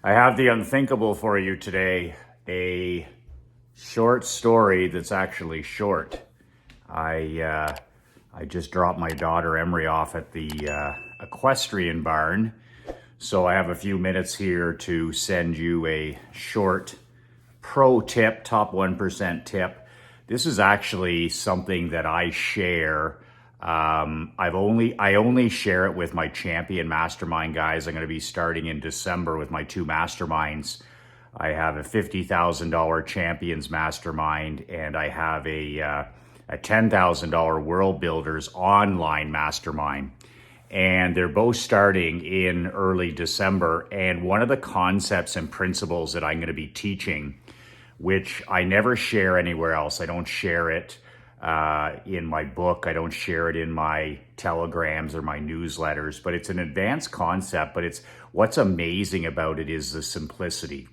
I have the unthinkable for you today, a short story that's actually short. I just dropped my daughter Emery off at the equestrian barn, so I have a few minutes here to send you a short pro tip, top 1% tip. This is actually something that I share. I only share it with my champion mastermind guys. I'm going to be starting in December with my two masterminds. I have a $50,000 champions mastermind, and I have a $10,000 world builders online mastermind. And they're both starting in early December. And one of the concepts and principles that I'm going to be teaching, which I never share anywhere else. I don't share it in my book. I don't share it in my telegrams or my newsletters, but it's an advanced concept. But it's what's amazing about it is the simplicity.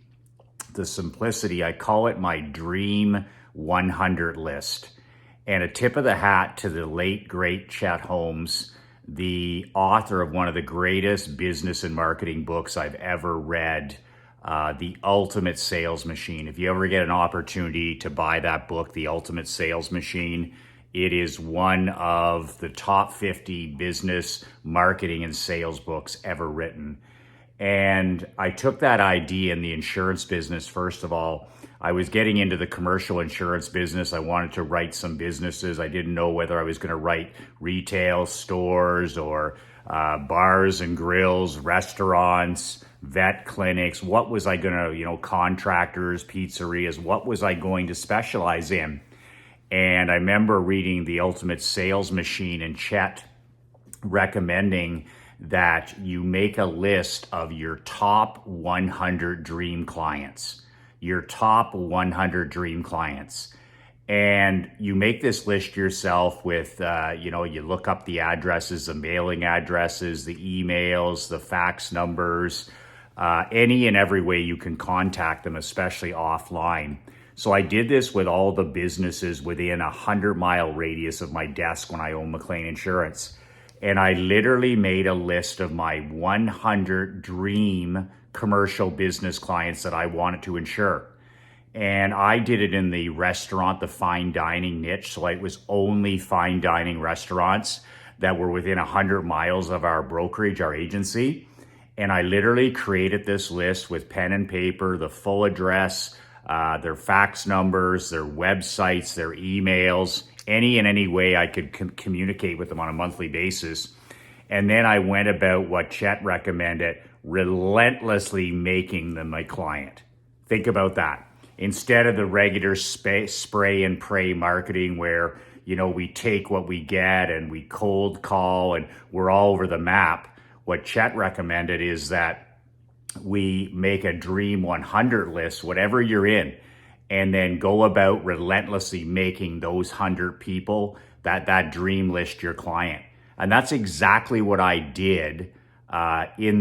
The simplicity, I call it my dream 100 list. And a tip of the hat to the late, great Chet Holmes, the author of one of the greatest business and marketing books I've ever read, The Ultimate Sales Machine. If you ever get an opportunity to buy that book, The Ultimate Sales Machine, it is one of the top 50 business, marketing, and sales books ever written. And I took that idea in the insurance business. First of all, I was getting into the commercial insurance business. I wanted to write some businesses. I didn't know whether I was going to write retail stores or bars and grills, restaurants, vet clinics. What was I going to, contractors, pizzerias, what was I going to specialize in? And I remember reading The Ultimate Sales Machine and Chet recommending that you make a list of your top 100 dream clients, your top 100 dream clients. And you make this list yourself with, you look up the addresses, the mailing addresses, the emails, the fax numbers, any and every way you can contact them, especially offline. So I did this with all the businesses within a 100-mile radius of my desk when I owned McLean Insurance. And I literally made a list of my 100 dream commercial business clients that I wanted to insure. And I did it in the restaurant, the fine dining niche. So it was only fine dining restaurants that were within 100 miles of our brokerage, our agency. And I literally created this list with pen and paper, the full address, their fax numbers, their websites, their emails, any way I could communicate with them on a monthly basis. And then I went about what Chet recommended, relentlessly making them my client. Think about that. Instead of the regular spray and pray marketing where, we take what we get and we cold call and we're all over the map, what Chet recommended is that we make a dream 100 list, whatever you're in, and then go about relentlessly making those 100 people that dream list your client. And that's exactly what I did in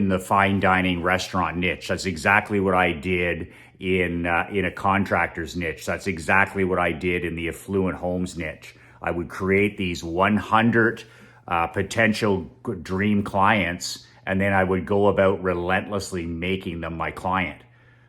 the fine dining restaurant niche. That's exactly what I did in a contractor's niche. That's exactly what I did in the affluent homes niche. I would create these 100 potential dream clients, and then I would go about relentlessly making them my client.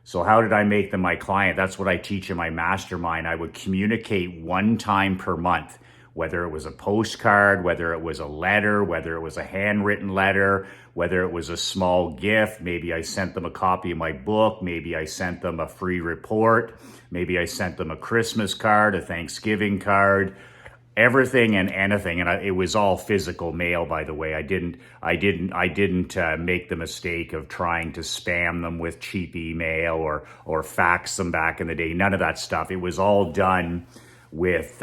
So how did I make them my client? That's what I teach in my mastermind. I would communicate one time per month, whether it was a postcard, whether it was a letter, whether it was a handwritten letter, whether it was a small gift. Maybe I sent them a copy of my book. Maybe I sent them a free report. Maybe I sent them a Christmas card, a Thanksgiving card, everything and anything. And it was all physical mail, by the way. I didn't make the mistake of trying to spam them with cheap email or fax them back in the day. None of that stuff. It was all done with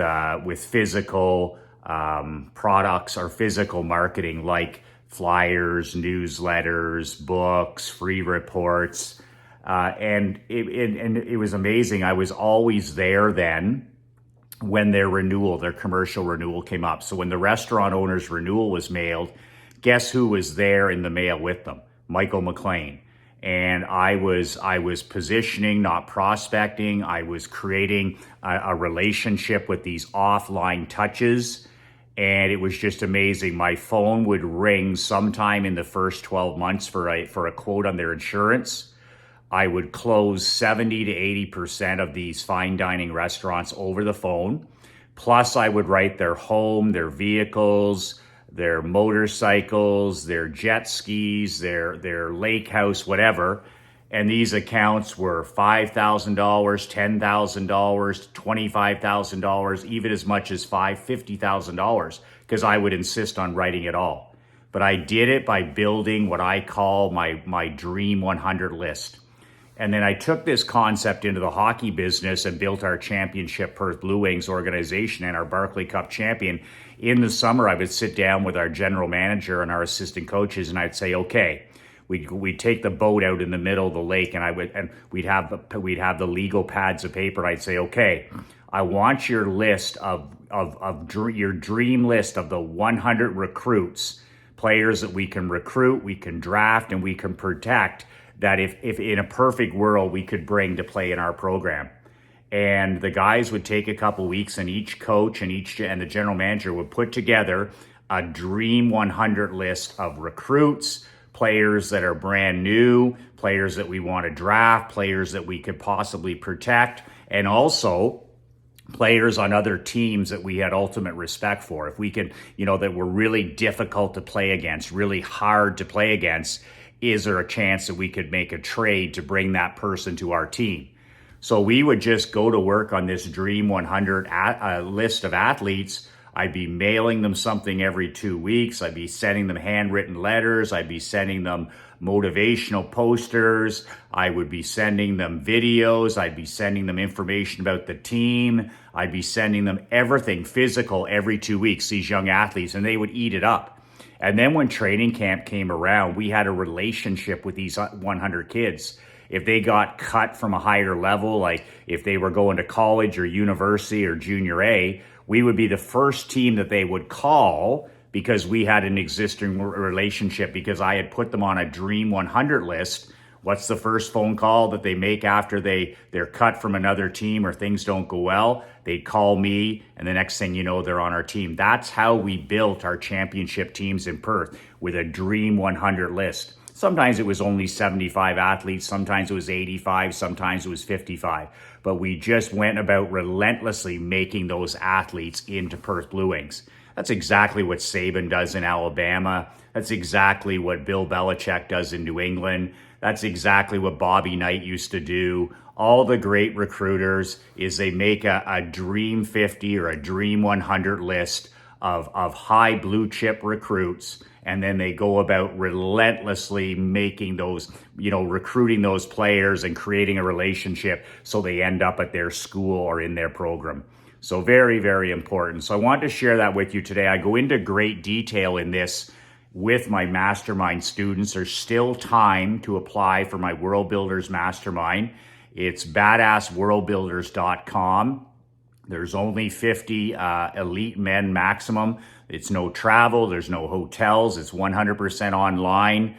physical products or physical marketing, like flyers, newsletters, books, free reports, and it was amazing. I was always there then when their commercial renewal came up. So when the restaurant owner's renewal was mailed, guess who was there in the mail with them? Michael McLean. And I was positioning, not prospecting. I was creating a relationship with these offline touches. And it was just amazing. My phone would ring sometime in the first 12 months for a quote on their insurance. I would close 70 to 80% of these fine dining restaurants over the phone. Plus, I would write their home, their vehicles, their motorcycles, their jet skis, their lake house, whatever. And these accounts were $5,000, $10,000, $25,000, even as much as $50,000, because I would insist on writing it all. But I did it by building what I call my Dream 100 list. And then I took this concept into the hockey business and built our championship Perth Blue Wings organization and our Barclay Cup champion. In the summer, I would sit down with our general manager and our assistant coaches, and I'd say, okay, we'd take the boat out in the middle of the lake, and we'd have the legal pads of paper. I'd say, okay, I want your list your dream list of the 100 recruits, players that we can recruit, we can draft, and we can protect, that if in a perfect world we could bring to play in our program. And the guys would take a couple weeks, and each coach and the general manager would put together a Dream 100 list of recruits, players that are brand new, players that we want to draft, players that we could possibly protect, and also players on other teams that we had ultimate respect for. If we could, that were really difficult to play against, really hard to play against, is there a chance that we could make a trade to bring that person to our team? So we would just go to work on this Dream 100 list of athletes. I'd be mailing them something every 2 weeks. I'd be sending them handwritten letters. I'd be sending them motivational posters. I would be sending them videos. I'd be sending them information about the team. I'd be sending them everything physical every 2 weeks, these young athletes, and they would eat it up. And then when training camp came around, we had a relationship with these 100 kids. If they got cut from a higher level, like if they were going to college or university or junior A, we would be the first team that they would call because we had an existing relationship, because I had put them on a Dream 100 list. What's the first phone call that they make after they're cut from another team or things don't go well? They'd call me, and the next thing you know, they're on our team. That's how we built our championship teams in Perth, with a Dream 100 list. Sometimes it was only 75 athletes, sometimes it was 85, sometimes it was 55. But we just went about relentlessly making those athletes into Perth Blue Wings. That's exactly what Saban does in Alabama. That's exactly what Bill Belichick does in New England. That's exactly what Bobby Knight used to do. All the great recruiters is they make a Dream 50 or a Dream 100 list of high blue chip recruits, and then they go about relentlessly making those, recruiting those players and creating a relationship so they end up at their school or in their program. So very, very important. So I wanted to share that with you today. I go into great detail in this with my mastermind students. There's still time to apply for my World Builders Mastermind. It's badassworldbuilders.com. There's only 50 elite men maximum. It's no travel. There's no hotels. It's 100% online.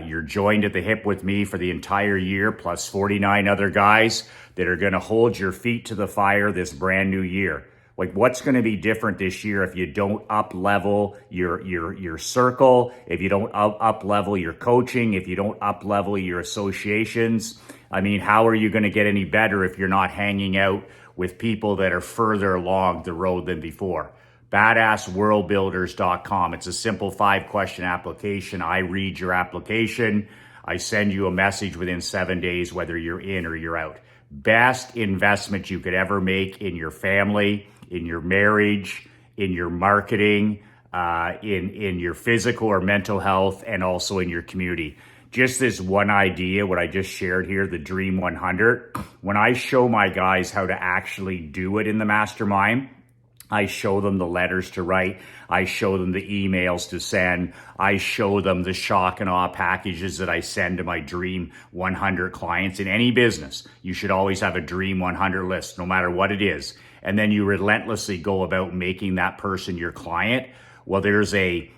You're joined at the hip with me for the entire year, plus 49 other guys that are going to hold your feet to the fire this brand new year. Like, what's going to be different this year if you don't up level your circle, if you don't up level your coaching, if you don't up level your associations? I mean, how are you going to get any better if you're not hanging out with people that are further along the road than before? badassworldbuilders.com. It's a simple 5-question application. I read your application. I send you a message within 7 days, whether you're in or you're out. Best investment you could ever make in your family, in your marriage, in your marketing, in your physical or mental health, and also in your community. Just this one idea, what I just shared here, the Dream 100, when I show my guys how to actually do it in the mastermind, I show them the letters to write. I show them the emails to send. I show them the shock and awe packages that I send to my Dream 100 clients. In any business, you should always have a Dream 100 list, no matter what it is. And then you relentlessly go about making that person your client. Well, there's a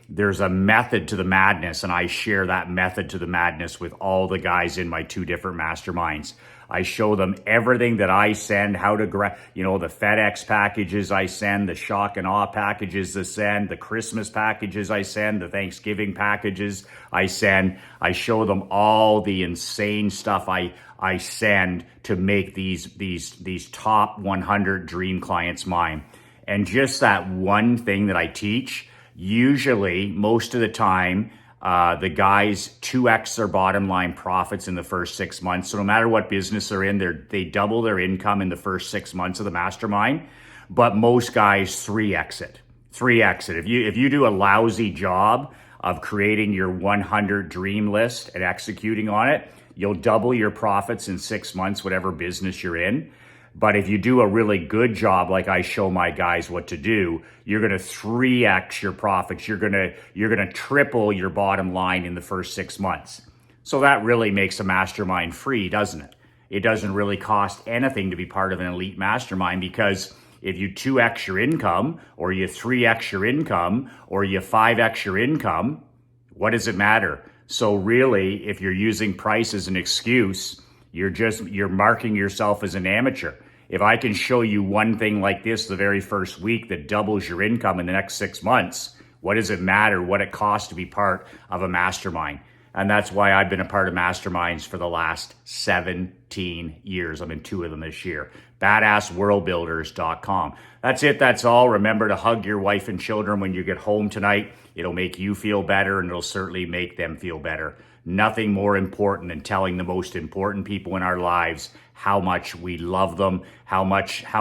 method to the madness, and I share that method to the madness with all the guys in my 2 different masterminds. I show them everything that I send, how to the FedEx packages I send, the shock and awe packages I send, the Christmas packages I send, the Thanksgiving packages I send. I show them all the insane stuff I send to make these top 100 dream clients mine. And just that one thing that I teach, usually most of the time, the guys 2x their bottom line profits in the first 6 months. So no matter what business they're in, they double their income in the first 6 months of the mastermind. But most guys 3x it. 3x it. If you do a lousy job of creating your 100 dream list and executing on it, you'll double your profits in 6 months, whatever business you're in. But if you do a really good job, like I show my guys what to do, you're going to 3x your profits. You're going to triple your bottom line in the first 6 months. So that really makes a mastermind free, doesn't it? It doesn't really cost anything to be part of an elite mastermind, because if you 2x your income, or you 3x your income, or you 5x your income, what does it matter? So really, if you're using price as an excuse, you're marking yourself as an amateur. If I can show you one thing like this the very first week that doubles your income in the next 6 months, what does it matter what it costs to be part of a mastermind? And that's why I've been a part of masterminds for the last 17 years. I'm in 2 of them this year. Badassworldbuilders.com. That's it. That's all. Remember to hug your wife and children when you get home tonight. It'll make you feel better, and it'll certainly make them feel better. Nothing more important than telling the most important people in our lives how much we love them, how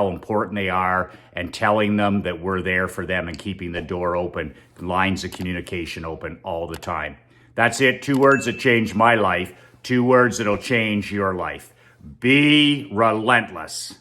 important they are, and telling them that we're there for them and keeping the door open, lines of communication open all the time. That's it. 2 words that changed my life. 2 words that'll change your life. Be relentless.